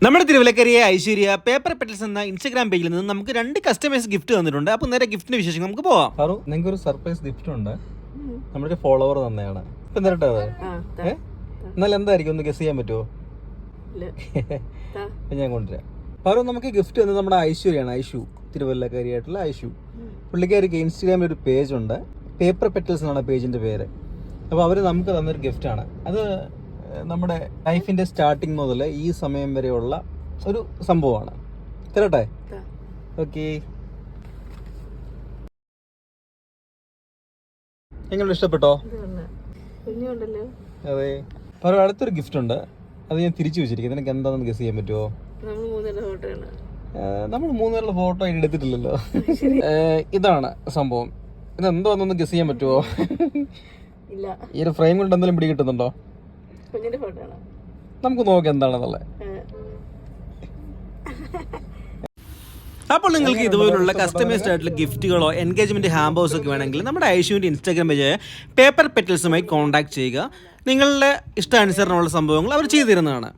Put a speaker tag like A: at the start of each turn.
A: നമ്മുടെ തിരുവല്ലക്കരിയെ Aishwarya paper petals എന്ന Instagram പേജിൽ നിന്ന് നമുക്ക് 2 കസ്റ്റമേഴ്സ് ഗിഫ്റ്റ് തന്നിട്ടുണ്ട്. അപ്പോൾ നേരെ ഗിഫ്റ്റിന്റെ വിശേഷം നമുക്ക് പോവാം.
B: നിങ്ങൾക്ക് ഒരു സർപ്രൈസ് ഗിഫ്റ്റ് ഉണ്ട്. നമ്മുടെ ഫോളോവർ തന്നെയാണ്. ഇപ്പൊ നേരിട്ട് എന്നാലും എന്തായിരിക്കും ഒന്ന് ഗസ് ചെയ്യാൻ പറ്റുമോ? ഞാൻ കൊണ്ടുവരാം. അപ്പോൾ നമുക്ക് ഗിഫ്റ്റ് തന്നത് നമ്മുടെ ഐശ്വര്യാണ്. ഐഷു, തിരുവല്ലക്കാരിയായിട്ടുള്ള ഐഷു. പുള്ളിക്കാരിക്ക് ഇൻസ്റ്റാഗ്രാമിൽ ഒരു പേജ് ഉണ്ട്, പേപ്പർ പെറ്റൽസ് എന്നാണ് പേജിന്റെ പേര്. അപ്പോൾ അവർ നമുക്ക് തന്നൊരു ഗിഫ്റ്റാണ്. അത് നമ്മുടെ ലൈഫിന്റെ സ്റ്റാർട്ടിങ് മുതൽ ഈ സമയം വരെയുള്ള ഒരു സംഭവമാണ്. തരട്ടെ? ഓക്കെ. എങ്ങനെ ഇഷ്ടപ്പെട്ടോ? അതെ. അപ്പോൾ അടുത്തൊരു ഗിഫ്റ്റ് ഉണ്ട്, അത് ഞാൻ തിരിച്ചു വെച്ചിരിക്കുന്നത്. നിനക്ക് എന്താണെന്ന് ഗസ് ചെയ്യാൻ പറ്റുമോ? നമ്മൾ 3 പേരുടെ ഫോട്ടോ അതിന് എടുത്തിട്ടില്ലല്ലോ. ഇതാണ് സംഭവം. ഇത് എന്തോന്നൊന്ന് ഗസ് ചെയ്യാൻ പറ്റുമോ? ഈ ഒരു ഫ്രെയിം കൊണ്ട് എന്തെങ്കിലും പിടി കിട്ടുന്നുണ്ടോ? നമുക്ക് നോക്കാം എന്താണെന്നുള്ളത്.
A: അപ്പോൾ നിങ്ങൾക്ക് ഇതുപോലുള്ള കസ്റ്റമൈസ്ഡ് ആയിട്ടുള്ള ഗിഫ്റ്റുകളോ എൻഗേജ്മെന്റ് ഹാമ്പേഴ്സോ ഒക്കെ വേണമെങ്കിൽ നമ്മുടെ ഐഷുവിൻ്റെ ഇൻസ്റ്റാഗ്രാം പേജായ പേപ്പർ പെറ്റൽസുമായി കോൺടാക്ട് ചെയ്യുക. നിങ്ങളുടെ ഇഷ്ടാനുസരണമുള്ള സംഭവങ്ങൾ അവർ ചെയ്തു തരുന്നതാണ്.